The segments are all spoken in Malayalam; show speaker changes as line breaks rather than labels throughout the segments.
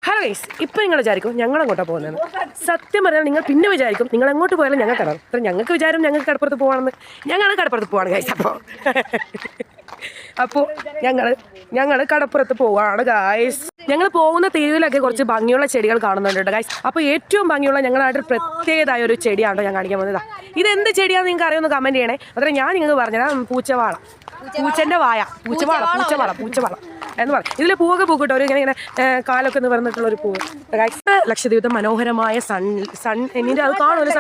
ഹലോ ഗൈസ്, ഇപ്പം നിങ്ങൾ വിചാരിക്കും ഞങ്ങൾ അങ്ങോട്ടാണ് പോകുന്നത്. സത്യം പറഞ്ഞാൽ നിങ്ങൾ പിന്നെ വിചാരിക്കും നിങ്ങൾ എങ്ങോട്ട് പോയാലും ഞങ്ങൾക്കറിയാം. അപ്പം ഞങ്ങൾക്ക് വിചാരം ഞങ്ങൾക്ക് കടപ്പുറത്ത് പോകണമെന്ന്. ഞങ്ങൾ കടപ്പുറത്ത് പോവാണ് ഗൈസ്. അപ്പോൾ ഞങ്ങൾ കടപ്പുറത്ത് പോവാണ് ഗൈസ്. ഞങ്ങൾ പോകുന്ന തെരുവിലൊക്കെ കുറച്ച് ഭംഗിയുള്ള ചെടികൾ കാണുന്നുണ്ട് ഗൈസ്. അപ്പോൾ ഏറ്റവും ഭംഗിയുള്ള ഞങ്ങളുടെ നാട്ടിൽ പ്രത്യേകതായ ഒരു ചെടിയാണോ ഞാൻ കാണിക്കാൻ പോകുന്നത്. ഇതെന്ത് ചെടിയാണെന്ന് നിങ്ങൾക്ക് അറിയുമെന്ന് കമൻറ്റ് ചെയ്യണേ. അതുപോലെ ഞാൻ നിങ്ങൾക്ക് പറഞ്ഞുതരാം. പൂച്ചവാള, പൂച്ചൻ്റെ വായ, പൂച്ചവാള എന്ന് പറയും. ഇതിൽ പൂവൊക്കെ പൂക്കിട്ടോ ഒരു ഇങ്ങനെ കാലൊക്കെ എന്ന് പറഞ്ഞിട്ടുള്ളൊരു പൂവ്. ലക്ഷദ്വീപത്തെ മനോഹരമായ സൺ എന്നിൻ്റെ അത് കാണുമല്ലോ.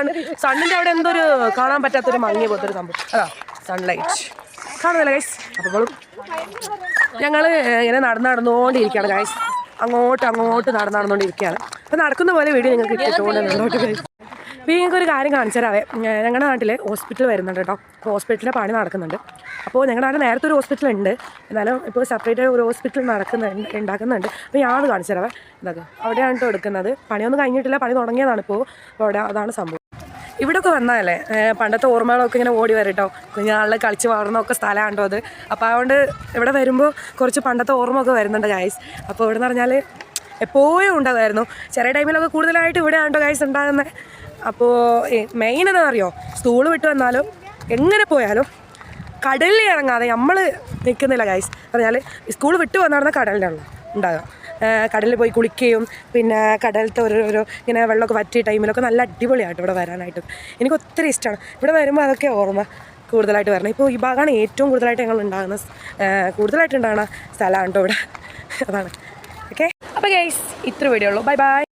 സണ്ണിൻ്റെ അവിടെ എന്തൊരു കാണാൻ പറ്റാത്തൊരു മങ്ങിയ പോലത്തൊരു സംഭവം. അതാ സൺലൈറ്റ് കാണുന്നില്ല ഗൈസ്. അപ്പോൾ ഞങ്ങൾ ഇങ്ങനെ നടന്നുകൊണ്ടിരിക്കുകയാണ് ഗൈസ്. അങ്ങോട്ട് നടന്നുകൊണ്ടിരിക്കുകയാണ്. അപ്പോൾ നടക്കുന്ന പോലെ വീഡിയോ നിങ്ങൾക്ക് ഇട്ടിട്ടുകൊണ്ട് ഗൈസ്. അപ്പോൾ ഞങ്ങൾക്കൊരു കാര്യം കാണിച്ചു തരാവേ. ഞങ്ങളുടെ നാട്ടിൽ ഹോസ്പിറ്റൽ വരുന്നുണ്ട് കേട്ടോ. അപ്പോൾ ഹോസ്പിറ്റലിൻ്റെ പണി നടക്കുന്നുണ്ട്. അപ്പോൾ ഞങ്ങളുടെ നാട്ടിൽ നേരത്തെ ഒരു ഹോസ്പിറ്റൽ ഉണ്ട്, എന്നാലും ഇപ്പോൾ സെപ്പറേറ്റ് ഒരു ഹോസ്പിറ്റൽ ഉണ്ടാക്കുന്നുണ്ട്. അപ്പോൾ ഞാൻ അത് കാണിച്ചു തരാവേ. ഇതൊക്കെ അവിടെയാണ് കേട്ടോ എടുക്കുന്നത്. പണിയൊന്നും കഴിഞ്ഞിട്ടില്ല, പണി തുടങ്ങിയതാണ് ഇപ്പോൾ. അപ്പോൾ അവിടെ അതാണ് സംഭവം. ഇവിടെയൊക്കെ വന്നാലേ പണ്ടത്തെ ഓർമ്മകളൊക്കെ ഇങ്ങനെ ഓടി വരും കേട്ടോ. കുഞ്ഞാളിൽ കളിച്ച് വളർന്നൊക്കെ സ്ഥലമാണ് കേട്ടോ അത്. അപ്പോൾ അതുകൊണ്ട് ഇവിടെ വരുമ്പോൾ കുറച്ച് പണ്ടത്തെ ഓർമ്മയൊക്കെ വരുന്നുണ്ട് ഗൈസ്. അപ്പോൾ ഇവിടെ എന്ന് പറഞ്ഞാൽ എപ്പോഴും ഉണ്ടാകുമായിരുന്നു. ചെറിയ ടൈമിലൊക്കെ കൂടുതലായിട്ട് ഇവിടെയാണ് കേട്ടോ ഗൈസ് ഉണ്ടാകുന്നത്. അപ്പോൾ മെയിൻ എന്താണെന്നറിയോ, സ്കൂൾ വിട്ട് വന്നാലും എങ്ങനെ പോയാലും കടലിൽ ഇറങ്ങാതെ നമ്മൾ നിൽക്കുന്നില്ല ഗൈസ്. പറഞ്ഞാൽ സ്കൂൾ വിട്ട് വന്നാടുന്ന കടലിലാണ് ഉണ്ടാകുക. കടലിൽ പോയി കുളിക്കുകയും പിന്നെ കടലത്തെ ഓരോരോ ഇങ്ങനെ വെള്ളമൊക്കെ വറ്റിയ ടൈമിലൊക്കെ നല്ല അടിപൊളിയായിട്ട് ഇവിടെ വരാനായിട്ട് എനിക്ക് ഒത്തിരി ഇഷ്ടമാണ്. ഇവിടെ വരുമ്പോൾ അതൊക്കെ ഓർമ്മ കൂടുതലായിട്ട് വരണം. ഇപ്പോൾ ഈ ഭാഗമാണ് ഏറ്റവും കൂടുതലായിട്ട് ഞങ്ങൾ ഉണ്ടാകുന്ന സ്ഥലമാണ് കേട്ടോ ഇവിടെ. അതാണ് ഓക്കെ. അപ്പോൾ ഗൈസ് ഇത്ര വീഡിയോ ഉള്ളൂ. Bye bye.